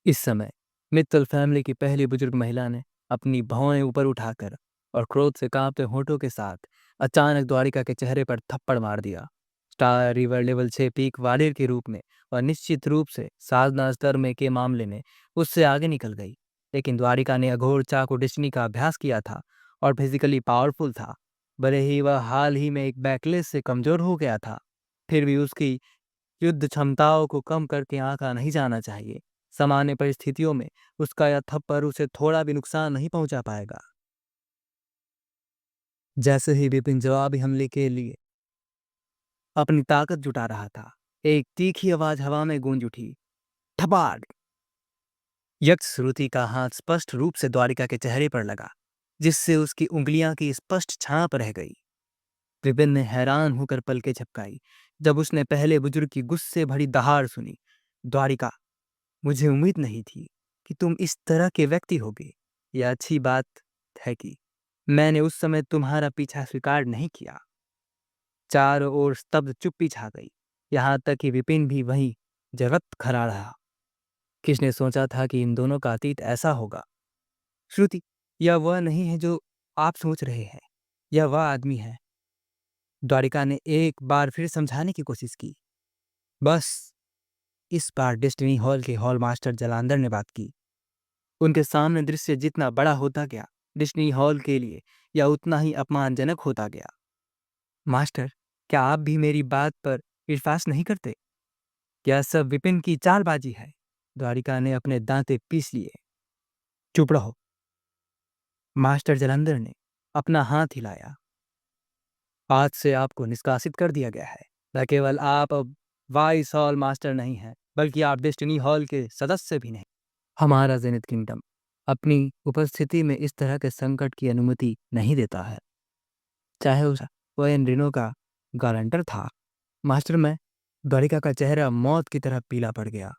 इस समय मित्तल फैमिली की पहली बुजुर्ग महिला ने अपनी भौहें ऊपर उठाकर और क्रोध से कांपते होठों के साथ अचानक द्वारिका के चेहरे पर थप्पड़ मार दिया। Star river level 6 peak warrior के रूप में और निश्चित रूप से साधना स्तर में के मामले में उससे आगे निकल गई। लेकिन द्वारिका ने अघोर चाकू डिस्नी का अभ्यास किया था और फिजिकली पावरफुल था। भले ही वह हाल ही में एक बैकलेस से कमजोर हो गया था, फिर भी उसकी युद्ध क्षमताओं को कम करके आंका नहीं जाना चाहिए। सामान्य परिस्थितियों में उसका यह थप्पड़ उसे थोड़ा भी नुकसान नहीं पहुंचा पाएगा। जैसे ही विपिन जवाबी हमले के लिए अपनी ताकत जुटा रहा था, एक तीखी आवाज हवा में गूंज उठी। ठपाड़! यक्ष श्रुति का हाथ स्पष्ट रूप से द्वारिका के चेहरे पर लगा, जिससे उसकी उंगलियां की स्पष्ट छाप रह गई। विपिन ने हैरान होकर पलकें झपकाई जब उसने पहले बुजुर्ग की गुस्से भरी दहाड़ सुनी। द्वारिका, मुझे उम्मीद नहीं थी कि तुम इस तरह के व्यक्ति होगे। यह अच्छी बात है कि मैंने उस समय तुम्हारा पीछा स्वीकार नहीं किया। चारों ओर स्तब्ध चुप्पी छा गई, यहां तक कि विपिन भी वहीं जगत खड़ा रहा। किसने सोचा था कि इन दोनों का अतीत ऐसा होगा? श्रुति, यह वह नहीं है जो आप सोच रहे हैं। यह वह आदमी है। द्वारिका ने एक बार फिर समझाने की कोशिश की। बस इस बार डेस्टिनी हॉल के हॉल मास्टर जलांधर ने बात की। उनके सामने दृश्य जितना बड़ा होता गया, डिस्नी हॉल के लिए यह उतना ही अपमानजनक होता गया। मास्टर, क्या आप भी मेरी बात पर विश्वास नहीं करते? क्या सब विपिन की चालबाजी है? द्वारिका ने अपने दांते पीस लिए। चुप रहो। मास्टर जलंधर ने अपना हाथ हिलाया। आज से आपको निष्कासित कर दिया गया है। न केवल आप अब वाइस हॉल मास्टर नहीं हैं, बल्कि आप डेस्टिनी हॉल के सदस्य भी नहीं। हमारा जेनिथ किंगडम अपनी उपस्थिति में इस तरह के संकट की अनुमति नहीं देता है, चाहे वह इन ऋणों का गारंटर था। मास्टर, में द्वारिका का चेहरा मौत की तरह पीला पड़ गया।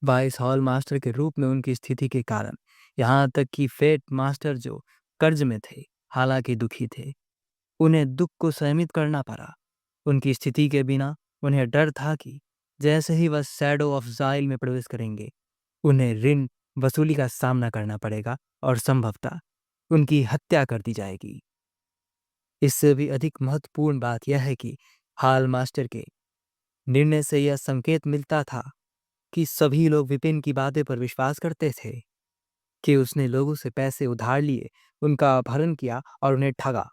वाइस हॉल मास्टर के रूप में उनकी स्थिति के कारण यहाँ तक कि फेट मास्टर जो कर्ज में थे, हालांकि दुखी थे, उन्हें दुख को सहमित करना पड़ा। उनकी स्थिति के बिना उन्हें डर था कि जैसे ही वह शैडो ऑफ जाइल में प्रवेश करेंगे, उन्हें ऋण वसूली का सामना करना पड़ेगा और संभवतः उनकी हत्या कर दी जाएगी। इससे भी अधिक महत्वपूर्ण बात यह है कि हाल मास्टर के निर्णय से यह संकेत मिलता था कि सभी लोग विपिन की बातें पर विश्वास करते थे कि उसने लोगों से पैसे उधार लिए, उनका अपहरण किया और उन्हें ठगा।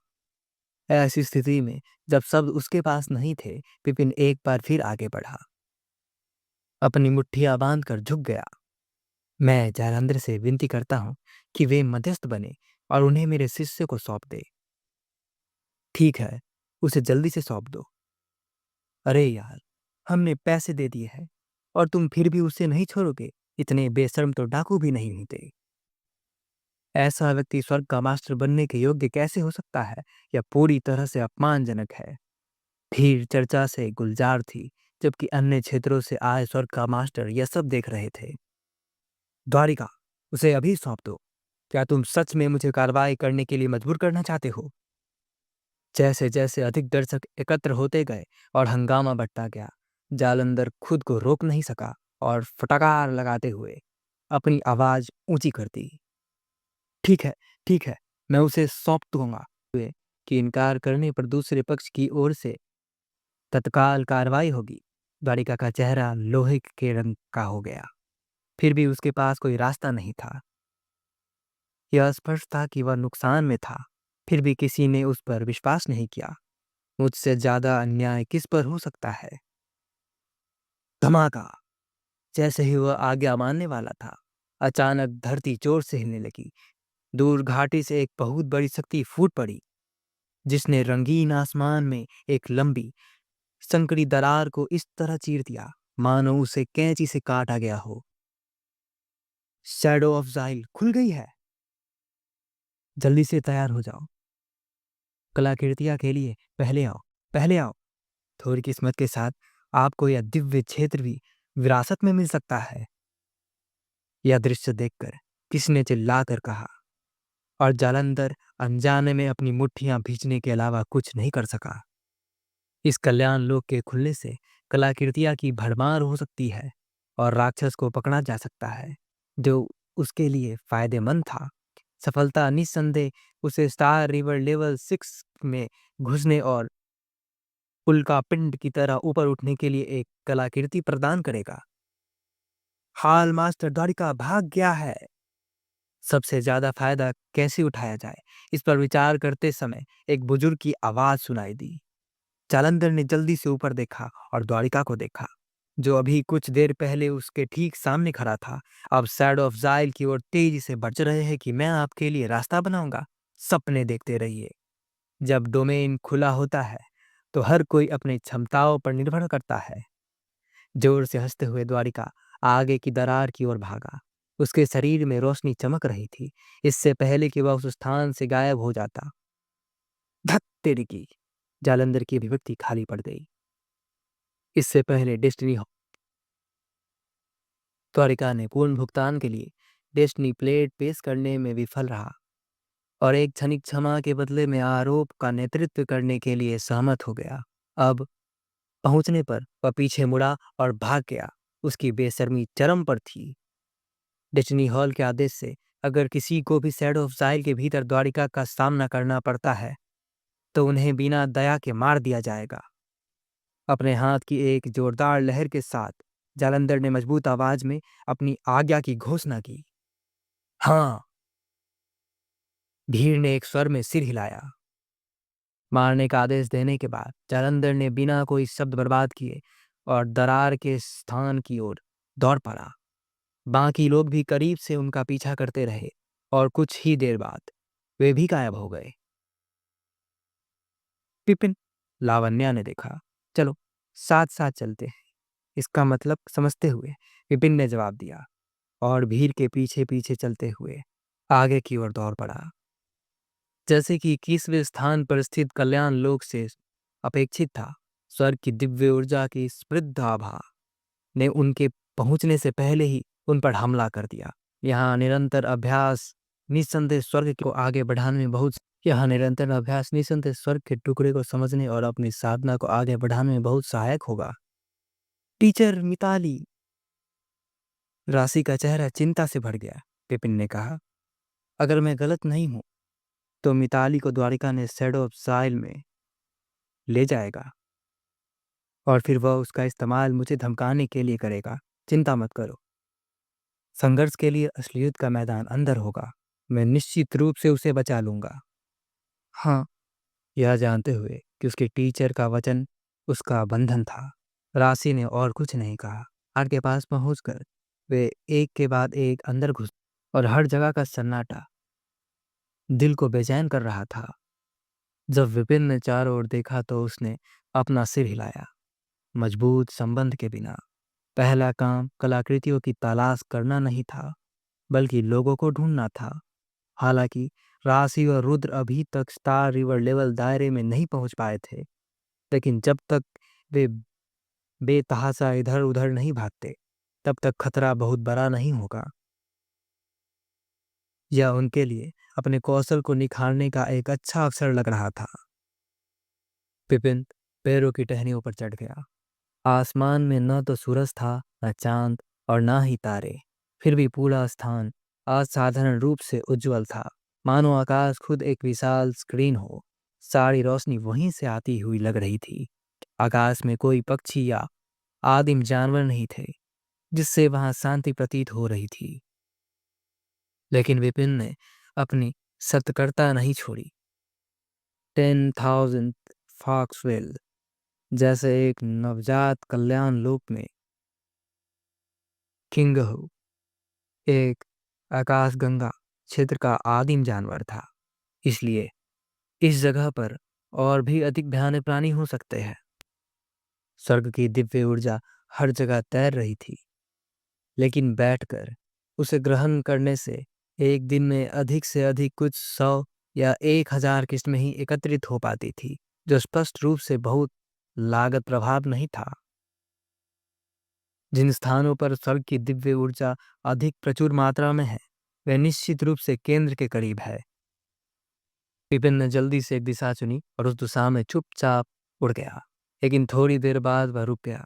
ऐसी स्थिति में जब शब्द उसके पास नहीं थे, विपिन एक बार फिर आगे बढ़ा, अपनी मुट्ठियां बांधकर झुक गया। मैं जालंधर से विनती करता हूं कि वे मध्यस्थ बने और उन्हें मेरे शिष्य को सौंप दे। ठीक है, उसे जल्दी से सौंप दो। अरे यार, हमने पैसे दे दिए हैं और तुम फिर भी उसे नहीं छोड़ोगे? इतने बेशर्म तो डाकू भी नहीं होते। ऐसा व्यक्ति स्वर्ग का मास्टर बनने के योग्य कैसे हो सकता है? यह पूरी तरह से अपमानजनक है। भीड़ चर्चा से गुलजार थी, जबकि अन्य क्षेत्रों से आए स्वर्ग का मास्टर यह सब देख रहे थे। द्वारिका, उसे अभी सौंप दो। क्या तुम सच में मुझे कार्रवाई करने के लिए मजबूर करना चाहते हो? जैसे जैसे अधिक दर्शक एकत्र होते गए और हंगामा बढ़ता गया, जालंधर खुद को रोक नहीं सका और फटकार लगाते हुए अपनी आवाज ऊंची कर दी। ठीक है, ठीक है, मैं उसे सौंप दूंगा। हुए कि इनकार करने पर दूसरे पक्ष की ओर से तत्काल कार्रवाई होगी। द्वारिका का चेहरा लोहे के रंग का हो गया। फिर भी उसके पास कोई रास्ता नहीं था। यह स्पष्ट था कि वह नुकसान में था, फिर भी किसी ने उस पर विश्वास नहीं किया। मुझसे ज्यादा अन्याय किस पर हो सकता है? धमाका! जैसे ही वह आज्ञा मानने वाला था, अचानक धरती जोर से हिलने लगी। दूर घाटी से एक बहुत बड़ी शक्ति फूट पड़ी, जिसने रंगीन आसमान में एक लंबी संकरी दरार को इस तरह चीर दिया मानो उसे कैंची से काटा गया हो। शैडो ऑफ जाइल खुल गई है। जल्दी से तैयार हो जाओ। कलाकृतियां के लिए पहले आओ, पहले आओ। थोड़ी किस्मत के साथ आपको यह दिव्य क्षेत्र भी विरासत में मिल सकता है। यह दृश्य देखकर किसी ने चिल्लाकर कहा, और जालंधर अनजाने में अपनी मुट्ठियां भींचने के अलावा कुछ नहीं कर सका। इस कल्याण लोक के खुलने से कलाकृतियां की भरमार हो सकती है और राक्षस को पकड़ा जा सकता है, जो उसके लिए फायदेमंद था। सफलता निस्संदेह उसे स्टार रिवर लेवल 6 में घुसने और उल्कापिंड की तरह ऊपर उठने के लिए एक कलाकृति प्रदान करेगा। हाल मास्टर द्वारिका भाग गया है। सबसे ज्यादा फायदा कैसे उठाया जाए, इस पर विचार करते समय एक बुजुर्ग की आवाज सुनाई दी। जालंधर ने जल्दी से ऊपर देखा और द्वारिका को देखा, जो अभी कुछ देर पहले उसके ठीक सामने खड़ा था। अब शैडो ऑफ जाइल की ओर तेजी से बढ़ रहे हैं कि मैं आपके लिए रास्ता बनाऊंगा। सपने देखते रहिए। जब डोमेन खुला होता है तो हर कोई अपनी क्षमताओं पर निर्भर करता है। जोर से हंसते हुए द्वारिका आगे की दरार की ओर भागा। उसके शरीर में रोशनी चमक रही थी, इससे पहले कि वह उस स्थान से गायब हो जाता। धत तेरी की! जालंधर की अभिव्यक्ति खाली पड़ गई। इससे पहले डेस्टिनी द्वारिका ने पूर्ण भुगतान के लिए डेस्टिनी प्लेट पेश करने में विफल रहा और एक क्षणिक क्षमा के बदले में आरोप का नेतृत्व करने के लिए सहमत हो गया। अब पहुंचने पर वह पीछे मुड़ा और भाग गया। उसकी बेशर्मी चरम पर थी। डेस्टिनी हॉल के आदेश से अगर किसी को भी शैडो ऑफ जाइल के भीतर द्वारिका का सामना करना पड़ता है तो उन्हें बिना दया के मार दिया जाएगा। अपने हाथ की एक जोरदार लहर के साथ जालंधर ने मजबूत आवाज में अपनी आज्ञा की घोषणा की। हाँ। भीड़ ने एक स्वर में सिर हिलाया। मारने का आदेश देने के बाद जालंधर ने बिना कोई शब्द बर्बाद किए और दरार के स्थान की ओर दौड़ पड़ा। बाकी लोग भी करीब से उनका पीछा करते रहे और कुछ ही देर बाद वे भी गायब हो गए। पिपिन, लावण्या ने देखा। चलो साथ साथ चलते हैं, इसका मतलब समझते हुए विपिन ने जवाब दिया और भीड़ के पीछे पीछे चलते हुए आगे की ओर दौड़ पड़ा। जैसे कि 21वें स्थान पर स्थित कल्याण लोक से अपेक्षित था, स्वर्ग की दिव्य ऊर्जा की समृद्ध आभा ने उनके पहुंचने से पहले ही उन पर हमला कर दिया। यहाँ निरंतर अभ्यास निस्संदेह स्वर्ग को आगे बढ़ाने में बहुत यहाँ निरंतर अभ्यास निस्संदेह स्वर्ग के टुकड़े को समझने और अपनी साधना को आगे बढ़ाने में बहुत सहायक होगा। टीचर मिताली! राशि का चेहरा चिंता से भर गया। विपिन ने कहा, अगर मैं गलत नहीं हूं तो मिताली को द्वारिका ने शैडो ऑफ जाइल में ले जाएगा और फिर वह उसका इस्तेमाल मुझे धमकाने के लिए करेगा। चिंता मत करो, संघर्ष के लिए असली युद्ध का मैदान अंदर होगा। मैं निश्चित रूप से उसे बचा लूंगा। हाँ। यह जानते हुए कि उसके टीचर का वचन उसका बंधन था, राशि ने और कुछ नहीं कहा। आग के पास पहुंचकर वे एक के बाद एक अंदर घुस और हर जगह का सन्नाटा दिल को बेचैन कर रहा था। जब विपिन ने चारों ओर देखा तो उसने अपना सिर हिलाया। मजबूत संबंध के बिना पहला काम कलाकृतियों की तलाश करना नहीं था, बल्कि लोगों को ढूंढना था। हालांकि राशि और रुद्र अभी तक स्टार रिवर लेवल दायरे में नहीं पहुंच पाए थे, लेकिन जब तक वे बेतहाशा इधर उधर नहीं भागते तब तक खतरा बहुत बड़ा नहीं होगा। यह उनके लिए अपने कौशल को निखारने का एक अच्छा अवसर लग रहा था। विपिन पैरों की टहनियों पर चढ़ गया। आसमान में न तो सूरज था, न चांद और न ही तारे। फिर भी पूरा स्थान असाधारण रूप से उज्जवल था, मानो आकाश खुद एक विशाल स्क्रीन हो। सारी रोशनी वहीं से आती हुई लग रही थी। आकाश में कोई पक्षी या आदिम जानवर नहीं थे, जिससे वहां शांति प्रतीत हो रही थी। लेकिन विपिन ने अपनी सतर्कता नहीं छोड़ी। 10,000 फॉक्सवेल जैसे एक नवजात कल्याण लोक में किंगहू एक आकाशगंगा क्षेत्र का आदिम जानवर था। इसलिए इस जगह पर और भी अधिक भयानक प्राणी हो सकते हैं। स्वर्ग की दिव्य ऊर्जा हर जगह तैर रही थी, लेकिन बैठकर उसे ग्रहण करने से एक दिन में अधिक से अधिक कुछ 100 या 1,000 किस्में ही एकत्रित हो पाती थी, जो स्पष्ट रूप से बहुत लागत प्रभाव नहीं था। जिन स्थानों पर स्वर्ग की दिव्य ऊर्जा अधिक प्रचुर मात्रा में है, वे निश्चित रूप से केंद्र के करीब है। विपिन ने जल्दी से एक दिशा चुनी और उस दिशा में चुपचाप उड़ गया, लेकिन थोड़ी देर बाद वह रुक गया,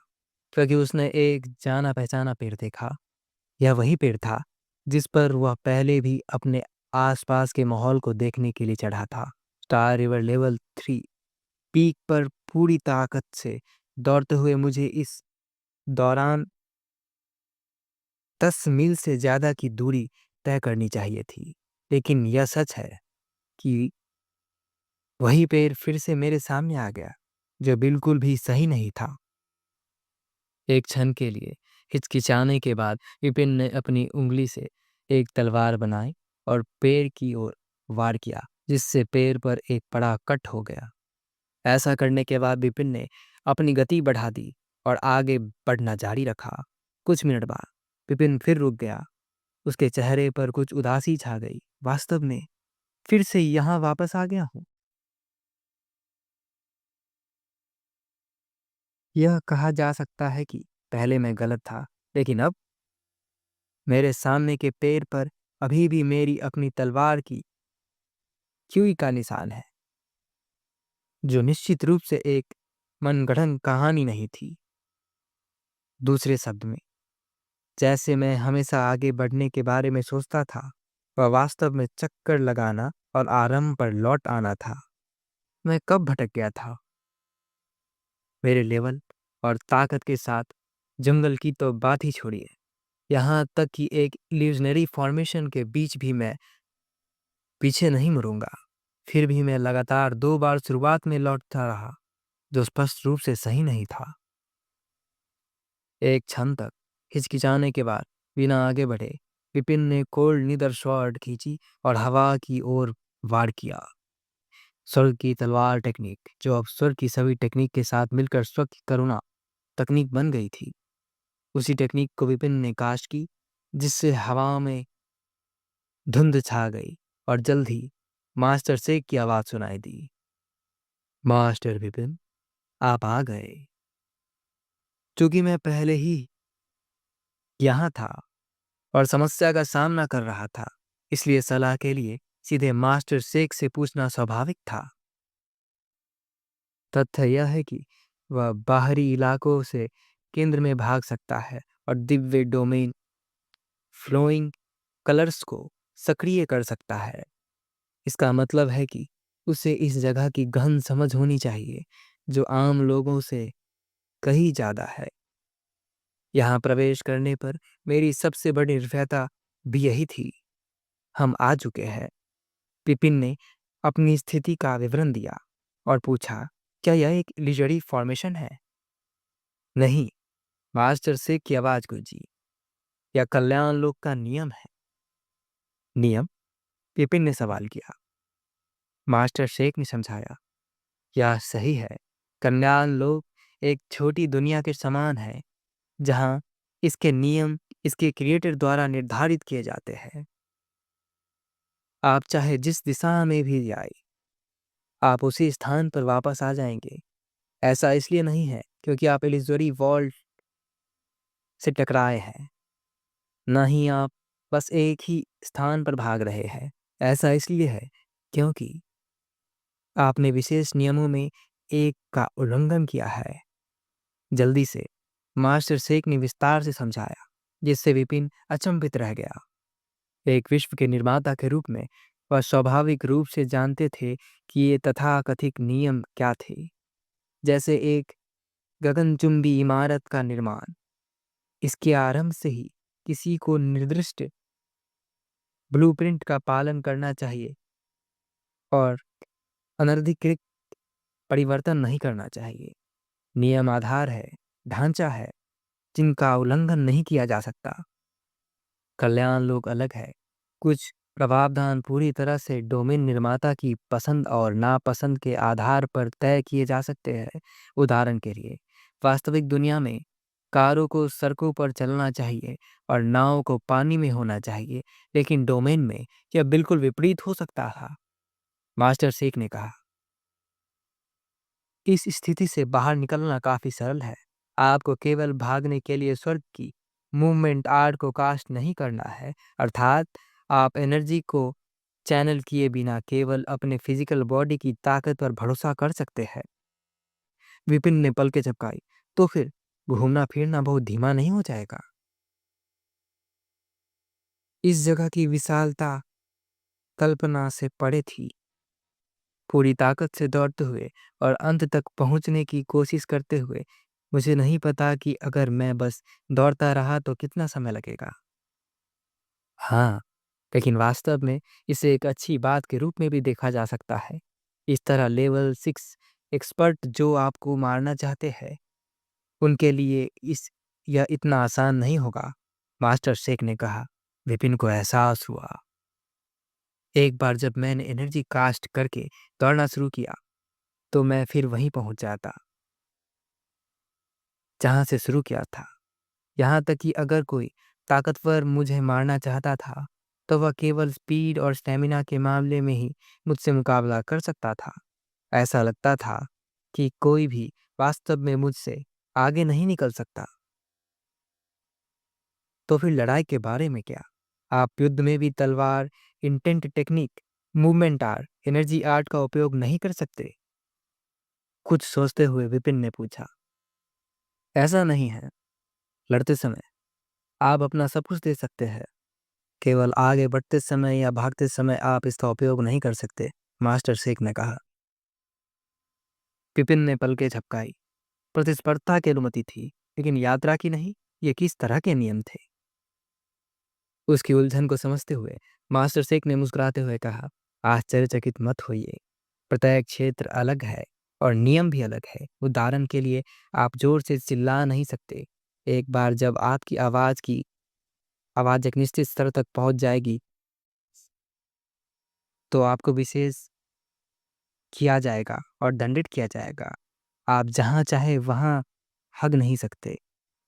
क्योंकि उसने एक जाना पहचाना पेड़ देखा। यह वही पेड़ था जिस पर वह पहले भी अपने आसपास के माहौल को देखने के लिए चढ़ा था। स्टार रिवर लेवल 3 पीक पर पूरी ताकत से दौड़ते हुए मुझे इस दौरान 10 मील से ज़्यादा की दूरी तय करनी चाहिए थी। लेकिन यह सच है कि वही पेड़ फिर से मेरे सामने आ गया, जो बिल्कुल भी सही नहीं था। एक क्षण के लिए हिचकिचाने के बाद विपिन ने अपनी उंगली से एक तलवार बनाई और पेड़ की ओर वार किया, जिससे पेड़ पर एक बड़ा कट हो गया। ऐसा करने के बाद विपिन ने अपनी गति बढ़ा दी और आगे बढ़ना जारी रखा। कुछ मिनट बाद विपिन फिर रुक गया। उसके चेहरे पर कुछ उदासी छा गई। वास्तव में फिर से यहाँ वापस आ गया हूँ। यह कहा जा सकता है कि पहले मैं गलत था, लेकिन अब मेरे सामने के पेड़ पर अभी भी मेरी अपनी तलवार की सुई का निशान है, जो निश्चित रूप से एक मनगढ़ंत कहानी नहीं थी। दूसरे शब्द में, जैसे मैं हमेशा आगे बढ़ने के बारे में सोचता था, वह वास्तव में चक्कर लगाना और आरंभ पर लौट आना था। मैं कब भटक गया था? मेरे लेवल और ताकत के साथ जंगल की तो बात ही छोड़िए, यहाँ तक कि एक इल्यूजनरी फॉर्मेशन के बीच भी मैं पीछे नहीं मुड़ूंगा। फिर भी मैं लगातार 2 बार शुरुआत में लौटता रहा, जो स्पष्ट रूप से सही नहीं था। एक क्षण तक हिचकिचाने के बाद बिना आगे बढ़े विपिन ने कोल्ड नीदर शॉट खींची और हवा की ओर वार किया। स्वर्ग की तलवार टेक्निक, जो अब स्वर्ग की सभी टेक्निक के साथ मिलकर स्वर्ग की करुणा तकनीक बन गई थी, उसी टेक्निक को विपिन ने कास्ट की, जिससे हवा में धुंध छा गई और जल्द ही मास्टर शेख की आवाज सुनाई दी। मास्टर विपिन, आप आ गए। चूंकि मैं पहले ही यहाँ था और समस्या का सामना कर रहा था, इसलिए सलाह के लिए सीधे मास्टर शेख से पूछना स्वाभाविक था। तथ्य यह है कि वह बाहरी इलाकों से केंद्र में भाग सकता है और दिव्य डोमेन फ्लोइंग कलर्स को सक्रिय कर सकता है। इसका मतलब है कि उसे इस जगह की गहन समझ होनी चाहिए, जो आम लोगों से कहीं ज़्यादा है। यहाँ प्रवेश करने पर मेरी सबसे बड़ी निर्भयता भी यही थी। हम आ चुके हैं। पिपिन ने अपनी स्थिति का विवरण दिया और पूछा, क्या यह एक लिजरी फॉर्मेशन है? नहीं, मास्टर से की आवाज गूंजी। यह कल्याण लोक का नियम है। नियम? पिपिन ने सवाल किया। मास्टर शेख ने समझाया, यह सही है। कल्याण लोक एक छोटी दुनिया के समान है, जहां इसके नियम इसके क्रिएटर द्वारा निर्धारित किए जाते हैं। आप चाहे जिस दिशा में भी जाए, आप उसी स्थान पर वापस आ जाएंगे। ऐसा इसलिए नहीं है क्योंकि आप इलिज़ोरी वॉल से टकराए हैं, न ही आप बस एक ही स्थान पर भाग रहे हैं। ऐसा इसलिए है क्योंकि आपने विशेष नियमों में एक का उल्लंघन किया है। जल्दी से मास्टर शेख ने विस्तार से समझाया, जिससे विपिन अचंभित रह गया। एक विश्व के निर्माता के रूप में वह स्वाभाविक रूप से जानते थे कि ये तथाकथित नियम क्या थे। जैसे एक गगनचुंबी इमारत का निर्माण, इसके आरंभ से ही किसी को निर्दिष्ट ब्लूप्रिंट का पालन करना चाहिए और अनधिकृत परिवर्तन नहीं करना चाहिए। नियम आधार है, ढांचा है, जिनका उल्लंघन नहीं किया जा सकता। कल्याण लोग अलग है। कुछ प्रावधान पूरी तरह से डोमेन निर्माता की पसंद और नापसंद के आधार पर तय किए जा सकते हैं। उदाहरण के लिए, वास्तविक दुनिया में कारों को सड़कों पर चलना चाहिए और नावों को पानी में होना चाहिए, लेकिन डोमेन में यह बिल्कुल विपरीत हो सकता था। मास्टर शेख ने कहा, इस स्थिति से बाहर निकलना काफी सरल है। आपको केवल भागने के लिए स्वर्ग की मूवमेंट आर्ट को कास्ट नहीं करना है, अर्थात आप एनर्जी को चैनल किए बिना केवल अपने फिजिकल बॉडी की ताकत पर भरोसा कर सकते हैं। विपिन ने पलकें झपकाई। तो फिर घूमना फिरना बहुत धीमा नहीं हो जाएगा? इस जगह की विशालता कल्पना से परे थी। पूरी ताकत से दौड़ते हुए और अंत तक पहुंचने की कोशिश करते हुए, मुझे नहीं पता कि अगर मैं बस दौड़ता रहा तो कितना समय लगेगा। हाँ, लेकिन वास्तव में इसे एक अच्छी बात के रूप में भी देखा जा सकता है। इस तरह लेवल 6 एक्सपर्ट जो आपको मारना चाहते हैं, उनके लिए इस यह इतना आसान नहीं होगा, मास्टर शेख ने कहा। विपिन को एहसास हुआ, एक बार जब मैंने एनर्जी कास्ट करके दौड़ना शुरू किया, तो मैं फिर वहीं पहुंच जाता, जहां से शुरू किया था। यहाँ तक कि अगर कोई ताकतवर मुझे मारना चाहता था, तो वह केवल स्पीड और स्टेमिना के मामले में ही मुझसे मुकाबला कर सकता था। ऐसा लगता था कि कोई भी वास्तव में मुझसे आगे नहीं निकल सकता। तो फिर लड़ाई के बारे में क्या? आप युद्ध में भी तलवार, intent technique, movement art, energy art का उपयोग नहीं कर सकते? कुछ सोचते हुए विपिन ने पूछा। ऐसा नहीं है। लड़ते समय आप अपना सब कुछ दे सकते हैं, केवल आगे बढ़ते समय या भागते समय आप इसका उपयोग नहीं कर सकते, मास्टर शेख ने कहा। विपिन ने पलकें झपकाई। प्रतिस्पर्धा की अनुमति थी, लेकिन यात्रा की नहीं। ये किस तरह के नियम थे? उसकी उलझन को समझते हुए मास्टर शेख ने मुस्कुराते हुए कहा, आश्चर्यचकित मत होइए। प्रत्येक क्षेत्र अलग है और नियम भी अलग है। उदाहरण के लिए, आप जोर से चिल्ला नहीं सकते। एक बार जब आपकी आवाज एक निश्चित स्तर तक पहुंच जाएगी, तो आपको विशेष किया जाएगा और दंडित किया जाएगा। आप जहां चाहे वहां हग नहीं सकते।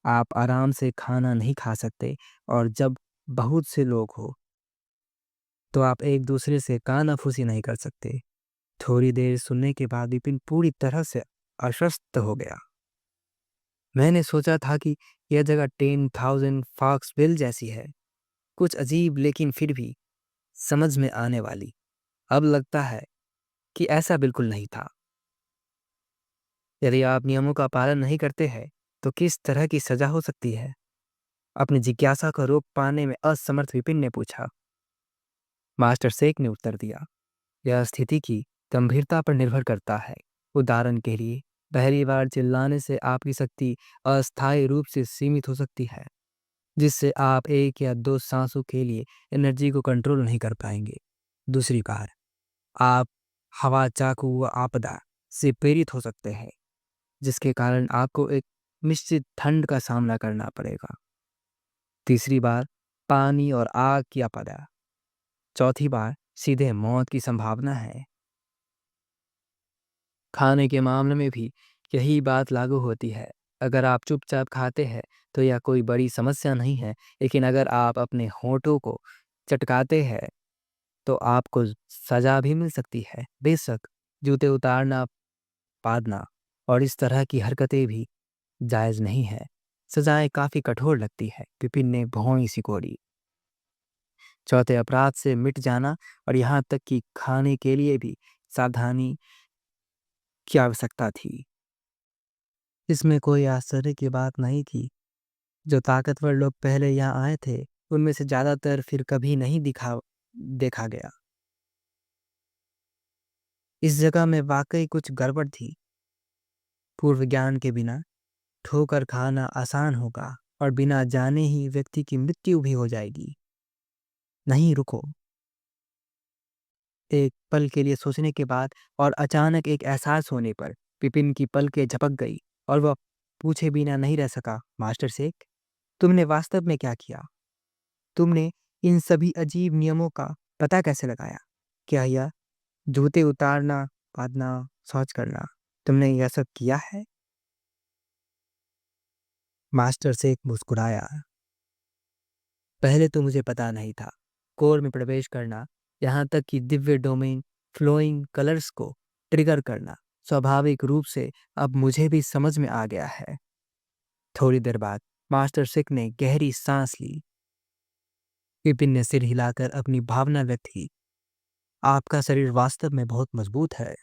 आप आराम से खाना नहीं खा सकते, और जब बहुत से लोग हो, तो आप एक दूसरे से कानाफूसी नहीं कर सकते। थोड़ी देर सुनने के बाद विपिन पूरी तरह से आश्वस्त हो गया। मैंने सोचा था कि यह जगह 10,000 फॉक्सविल जैसी है, कुछ अजीब लेकिन फिर भी समझ में आने वाली। अब लगता है कि ऐसा बिल्कुल नहीं था। यदि आप नियमों का पालन नहीं करते हैं, तो किस तरह की सजा हो सकती है? अपनी जिज्ञासा को रोक पाने में असमर्थ विपिन ने पूछा। मास्टर शेख ने उत्तर दिया, यह स्थिति की गंभीरता पर निर्भर करता है। उदाहरण के लिए, पहली बार चिल्लाने से आपकी शक्ति अस्थायी रूप से सीमित हो सकती है, जिससे आप 1 या 2 सांसों के लिए एनर्जी को कंट्रोल नहीं कर पाएंगे। दूसरी बार, आप हवा, चाकू व आपदा से प्रेरित हो सकते हैं, जिसके कारण आपको एक निश्चित ठंड का सामना करना पड़ेगा। तीसरी बार, पानी और आग की आपदा। चौथी बार, सीधे मौत की संभावना है। खाने के मामले में भी यही बात लागू होती है। अगर आप चुपचाप खाते हैं, तो यह कोई बड़ी समस्या नहीं है, लेकिन अगर आप अपने होठों को चटकाते हैं, तो आपको सजा भी मिल सकती है। बेशक जूते उतारना, पादना और इस तरह की हरकतें भी जायज नहीं है। सजाएं काफी कठोर लगती है, विपिन ने भौं सिकोड़ी। चौथे, अपराध से मिट जाना, और यहाँ तक कि खाने के लिए भी सावधानी की आवश्यकता थी। इसमें कोई आश्चर्य की बात नहीं थी। जो ताकतवर लोग पहले यहाँ आए थे, उनमें से ज्यादातर फिर कभी नहीं देखा गया। इस जगह में वाकई कुछ गड़बड़ थी। पूर्व ज्ञान के बिना ठोकर खाना आसान होगा, और बिना जाने ही व्यक्ति की मृत्यु भी हो जाएगी। नहीं, रुको। एक पल के लिए सोचने के बाद और अचानक एक एहसास होने पर विपिन की पलकें झपक गई, और वह पूछे बिना नहीं रह सका, मास्टर शेख, तुमने वास्तव में क्या किया? तुमने इन सभी अजीब नियमों का पता कैसे लगाया? क्या यह जूते उतारना, बांधना, शौच करना, तुमने यह सब किया है? मास्टर शेख मुस्कुराया। पहले तो मुझे पता नहीं था। कोर में प्रवेश करना, यहाँ तक कि दिव्य डोमेन फ्लोइंग कलर्स को ट्रिगर करना, स्वाभाविक रूप से अब मुझे भी समझ में आ गया है। थोड़ी देर बाद मास्टर शेख ने गहरी सांस ली। विपिन ने सिर हिलाकर अपनी भावना व्यक्त की। आपका शरीर वास्तव में बहुत मजबूत है।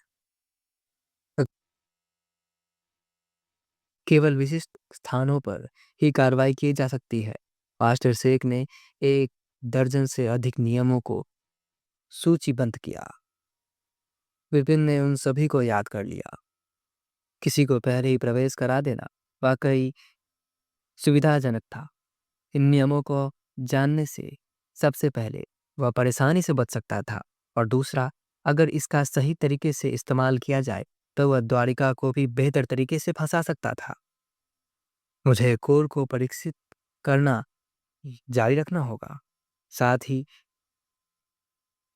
केवल विशिष्ट स्थानों पर ही कार्रवाई की जा सकती है। मास्टर शेख ने 1 दर्जन से अधिक नियमों को सूचीबद्ध किया। विपिन ने उन सभी को याद कर लिया। किसी को पहले ही प्रवेश करा देना वाकई सुविधाजनक था। इन नियमों को जानने से सबसे पहले वह परेशानी से बच सकता था, और दूसरा, अगर इसका सही तरीके से इस्तेमाल किया जाए तो वह द्वारिका को भी बेहतर तरीके से फंसा सकता था। मुझे कोर को परीक्षित करना जारी रखना होगा। साथ ही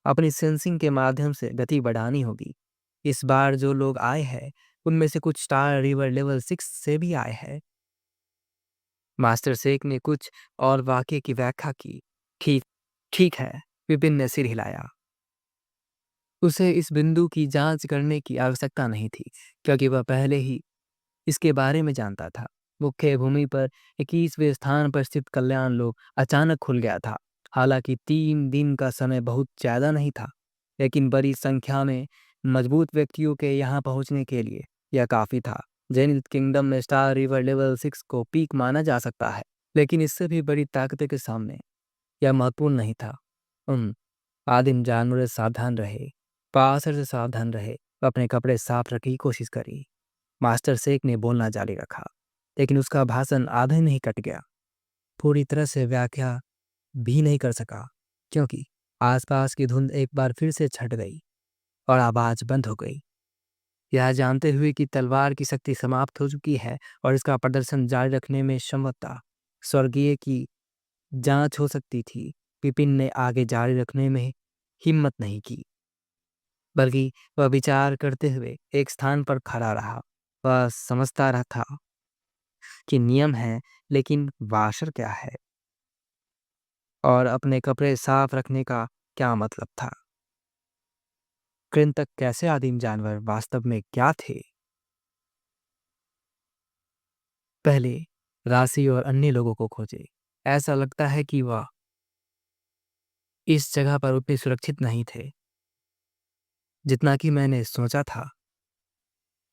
अपनी सेंसिंग के माध्यम से गति बढ़ानी होगी। इस बार जो लोग आए हैं उनमें से कुछ स्टार रिवर लेवल 6 से भी आए हैं। मास्टर शेख ने कुछ और वाक्य की व्याख्या की। ठीक ठीक है, विपिन ने सिर हिलाया। उसे इस बिंदु की जांच करने की आवश्यकता नहीं थी, क्योंकि वह पहले ही इसके बारे में जानता था। मुख्य भूमि पर 21वें स्थान पर स्थित कल्याण लोक अचानक खुल गया था। हालांकि 3 दिन का समय बहुत ज्यादा नहीं था, लेकिन बड़ी संख्या में मजबूत व्यक्तियों के यहाँ पहुंचने के लिए यह काफी था। जेनिथ किंगडम में स्टार रिवर लेवल 6 को पीक माना जा सकता है, लेकिन इससे भी बड़ी ताकतों के सामने यह महत्वपूर्ण नहीं था। आदिम जानवर से सावधान रहे, पासर से सावधान रहे, अपने कपड़े साफ रखने की कोशिश करी। मास्टर शेख ने बोलना जारी रखा, लेकिन उसका भाषण आधे में ही कट गया। पूरी तरह से व्याख्या भी नहीं कर सका, क्योंकि आसपास की धुंध एक बार फिर से छट गई और आवाज बंद हो गई। यह जानते हुए कि तलवार की शक्ति समाप्त हो चुकी है और इसका प्रदर्शन जारी रखने में क्षमता स्वर्गीय की जांच हो सकती थी, विपिन ने आगे जारी रखने में हिम्मत नहीं की, बल्कि वह विचार करते हुए एक स्थान पर खड़ा रहा। वह समझता रहा था कि नियम है, लेकिन वाशर क्या है और अपने कपड़े साफ रखने का क्या मतलब था। कृंतक कैसे आदिम जानवर वास्तव में क्या थे? पहले राशि और अन्य लोगों को खोजे। ऐसा लगता है कि वह इस जगह पर उतने सुरक्षित नहीं थे जितना कि मैंने सोचा था।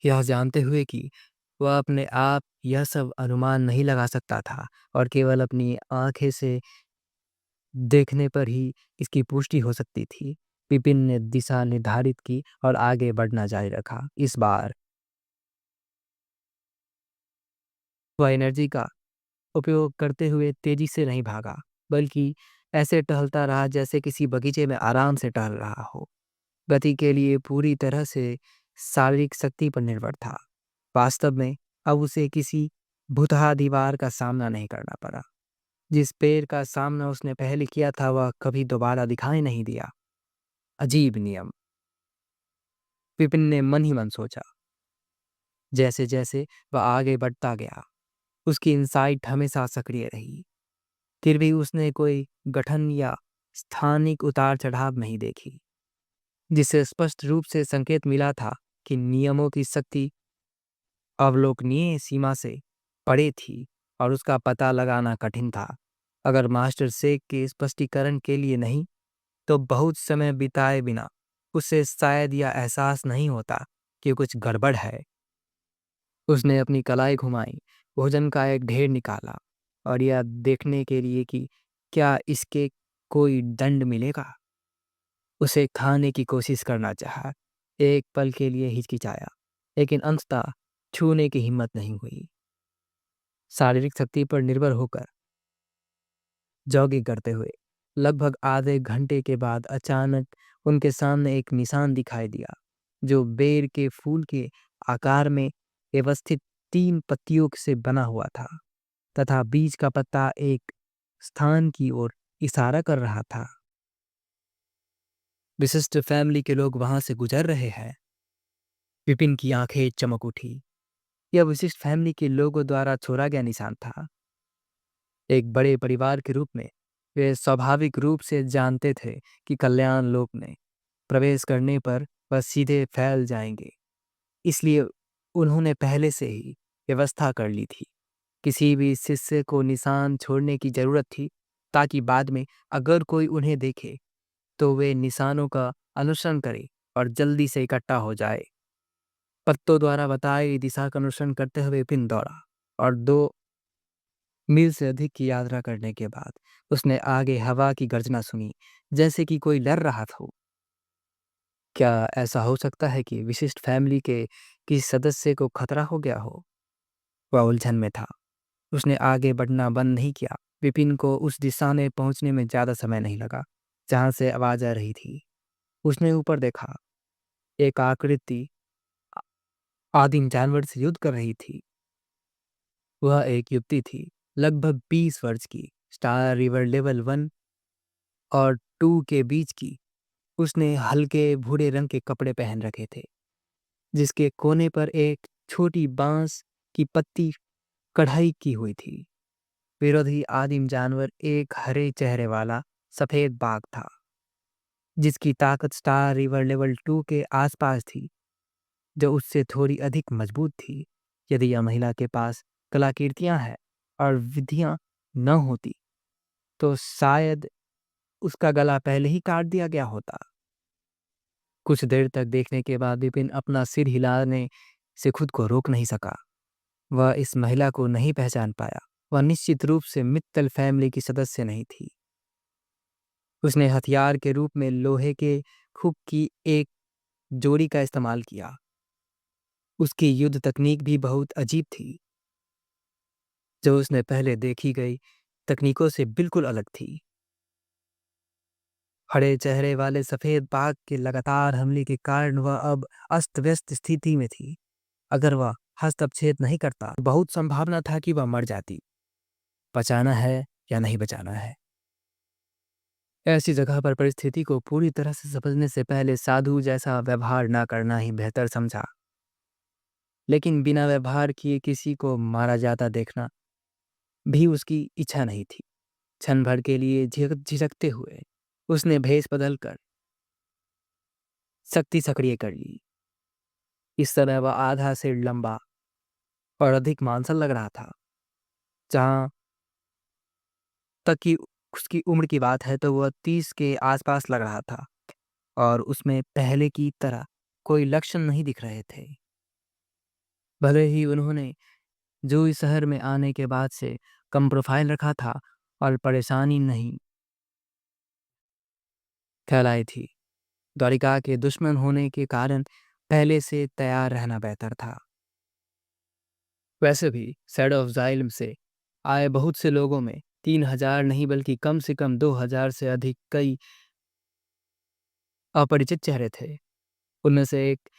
यह जानते हुए कि वह अपने आप यह सब अनुमान नहीं लगा सकता था और केवल अपनी आंखें से देखने पर ही इसकी पुष्टि हो सकती थी। विपिन ने दिशा निर्धारित की और आगे बढ़ना जारी रखा। इस बार वह एनर्जी का उपयोग करते हुए तेजी से नहीं भागा, बल्कि ऐसे टहलता रहा जैसे किसी बगीचे में आराम से टहल रहा हो। गति के लिए पूरी तरह से शारीरिक शक्ति पर निर्भर था। वास्तव में अब उसे किसी भुतहा दीवार का सामना नहीं करना पड़ा। जिस पेड़ का सामना उसने पहले किया था वह कभी दोबारा दिखाई नहीं दिया। अजीब नियम, विपिन ने मन ही मन सोचा। जैसे जैसे वह आगे बढ़ता गया, उसकी इंसाइट हमेशा सक्रिय रही। फिर भी उसने कोई गठन या स्थानिक उतार चढ़ाव नहीं देखी, जिससे स्पष्ट रूप से संकेत मिला था कि नियमों की शक्ति अवलोकनीय सीमा से परे थी और उसका पता लगाना कठिन था। अगर मास्टर शेख के स्पष्टीकरण के लिए नहीं, तो बहुत समय बिताए बिना उसे शायद यह एहसास नहीं होता कि कुछ गड़बड़ है। उसने अपनी कलाई घुमाई, भोजन का एक ढेर निकाला और यह देखने के लिए कि क्या इसके कोई दंड मिलेगा। उसे खाने की कोशिश करना चाहा, एक पल के लिए हिचकिचाया, लेकिन अंततः छूने की हिम्मत नहीं हुई। शारीरिक शक्ति पर निर्भर होकर जॉगिंग करते हुए लगभग आधे घंटे के बाद अचानक उनके सामने एक निशान दिखाई दिया, जो बेर के फूल के आकार में व्यवस्थित 3 पत्तियों से बना हुआ था, तथा बीच का पत्ता एक स्थान की ओर इशारा कर रहा था। विशिष्ट फैमिली के लोग वहां से गुजर रहे हैं। विपिन की आंखें चमक उठी। यह विशिष्ट फैमिली के लोगों द्वारा छोड़ा गया निशान था। एक बड़े परिवार के रूप में वे स्वाभाविक रूप से जानते थे कि कल्याण लोक में प्रवेश करने पर वह सीधे फैल जाएंगे। इसलिए उन्होंने पहले से ही व्यवस्था कर ली थी। किसी भी शिष्य को निशान छोड़ने की जरूरत थी, ताकि बाद में अगर कोई उन्हें देखे तो वे निशानों का अनुसरण करे और जल्दी से इकट्ठा हो जाए। पत्तों द्वारा बताई गई दिशा का अनुसरण करते हुए पिन दौड़ा। और 2 मील से अधिक की यात्रा करने के बाद उसने आगे हवा की गर्जना सुनी, जैसे कि कोई डर रहा हो। क्या ऐसा हो सकता है कि विशिष्ट फैमिली के किसी सदस्य को खतरा हो गया हो? वह उलझन में था। उसने आगे बढ़ना बंद नहीं किया। विपिन को उस दिशा में पहुंचने में ज्यादा समय नहीं लगा जहां से आवाज आ रही थी। उसने ऊपर देखा। एक आकृति आ- आदिम जानवर से युद्ध कर रही थी। वह एक युवती थी, लगभग 20 वर्ष की, स्टार रिवर लेवल 1 और 2 के बीच की। उसने हल्के भूरे रंग के कपड़े पहन रखे थे, जिसके कोने पर एक छोटी बांस की पत्ती कढ़ाई की हुई थी। विरोधी आदिम जानवर एक हरे चेहरे वाला सफेद बाघ था, जिसकी ताकत स्टार रिवर लेवल 2 के आसपास थी, जो उससे थोड़ी अधिक मजबूत थी। यदि यह महिला के पास कलाकृतियां हैं और विधियां न होती, तो शायद उसका गला पहले ही काट दिया गया होता। कुछ देर तक देखने के बाद विपिन अपना सिर हिलाने से खुद को रोक नहीं सका। वह इस महिला को नहीं पहचान पाया। वह निश्चित रूप से मित्तल फैमिली की सदस्य नहीं थी। उसने हथियार के रूप में लोहे के खूब की एक जोड़ी का इस्तेमाल किया। उसकी युद्ध तकनीक भी बहुत अजीब थी, जो उसने पहले देखी गई तकनीकों से बिल्कुल अलग थी। हरे चेहरे वाले सफेद बाघ के लगातार हमले के कारण वह अब अस्त व्यस्त स्थिति में थी। अगर वह हस्तक्षेप नहीं करता, तो बहुत संभावना था कि वह मर जाती। बचाना है या नहीं बचाना है? ऐसी जगह पर परिस्थिति को पूरी तरह से समझने से पहले साधु जैसा व्यवहार ना करना ही बेहतर समझा। लेकिन बिना व्यवहार किए किसी को मारा जाता देखना भी उसकी इच्छा नहीं थी। क्षण भर के लिए झिझकते हुए उसने भेष बदलकर शक्ति सक्रिय कर ली। इस समय वह आधा सिर लंबा और अधिक मांसल लग रहा था। जहां तक कि उसकी उम्र की बात है, तो वह 30 के आसपास लग रहा था और उसमें पहले की तरह कोई लक्षण नहीं दिख रहे थे। भले ही उन्होंने जो इस शहर में आने के बाद से कम प्रोफाइल रखा था और परेशानी नहीं फैलाई थी। द्वारिका के दुश्मन होने के कारण पहले से तैयार रहना बेहतर था। वैसे भी सैड ऑफ जाइलम से आए बहुत से लोगों में 3,000 नहीं बल्कि कम से कम 2,000 से अधिक कई अपरिचित चेहरे थे। उनमें से एक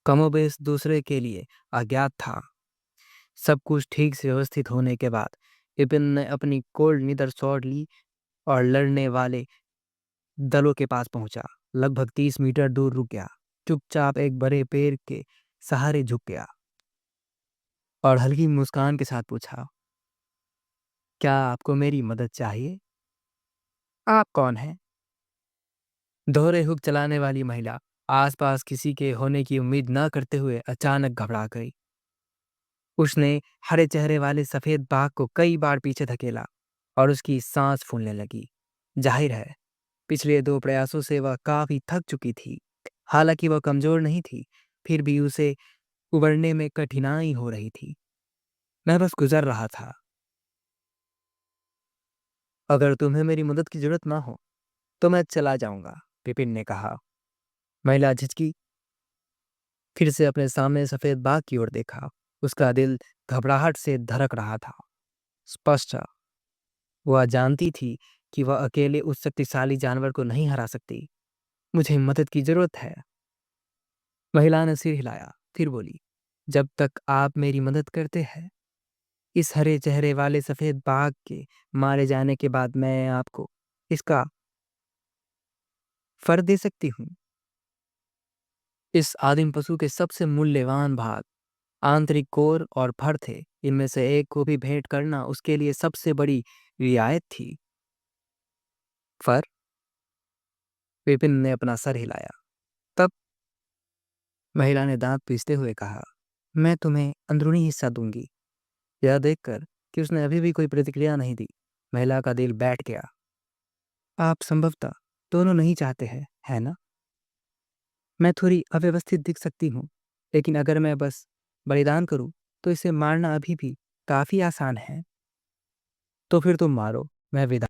कमोबेश दूसरे के लिए अज्ञात था। सब कुछ ठीक से व्यवस्थित होने के बाद विपिन ने अपनी कोल्ड नीदर शॉट ली और लड़ने वाले दलों के पास पहुंचा। लगभग 30 मीटर दूर रुक गया। चुपचाप एक बड़े पेड़ के सहारे झुक गया और हल्की मुस्कान के साथ पूछा, क्या आपको मेरी मदद चाहिए? आप कौन हैं? दोहरे हुक चलाने वाली महिला आसपास किसी के होने की उम्मीद न करते हुए अचानक घबरा गई। उसने हरे चेहरे वाले सफेद बाघ को कई बार पीछे धकेला और उसकी सांस फूलने लगी। जाहिर है, पिछले 2 प्रयासों से वह काफी थक चुकी थी। हालांकि वह कमजोर नहीं थी, फिर भी उसे उबरने में कठिनाई हो रही थी। मैं बस गुजर रहा था। अगर तुम्हें मेरी मदद की जरूरत ना हो तो मैं चला जाऊंगा, विपिन ने कहा। महिला झिझकी, फिर से अपने सामने सफेद बाघ की ओर देखा। उसका दिल घबराहट से धड़क रहा था। स्पष्ट, वह जानती थी कि वह अकेले उस शक्तिशाली जानवर को नहीं हरा सकती। मुझे मदद की जरूरत है। महिला ने सिर हिलाया, फिर बोली, जब तक आप मेरी मदद करते हैं, इस हरे चेहरे वाले सफेद बाघ के मारे जाने के बाद मैं आपको इसका फर दे सकती हूँ। इस आदिम पशु के सबसे मूल्यवान भाग आंतरिक कोर और फर थे। इनमें से एक को भी भेंट करना उसके लिए सबसे बड़ी रियायत थी। फर? विपिन ने अपना सर हिलाया। तब महिला ने दांत पीसते हुए कहा, मैं तुम्हें अंदरूनी हिस्सा दूंगी। यह देखकर कि उसने अभी भी कोई प्रतिक्रिया नहीं दी, महिला का दिल बैठ गया। आप संभवतः दोनों नहीं चाहते हैं, है ना? मैं थोड़ी अव्यवस्थित दिख सकती हूँ, लेकिन अगर मैं बस बलिदान करूँ तो इसे मारना अभी भी काफी आसान है। तो फिर तुम मारो, मैं विदा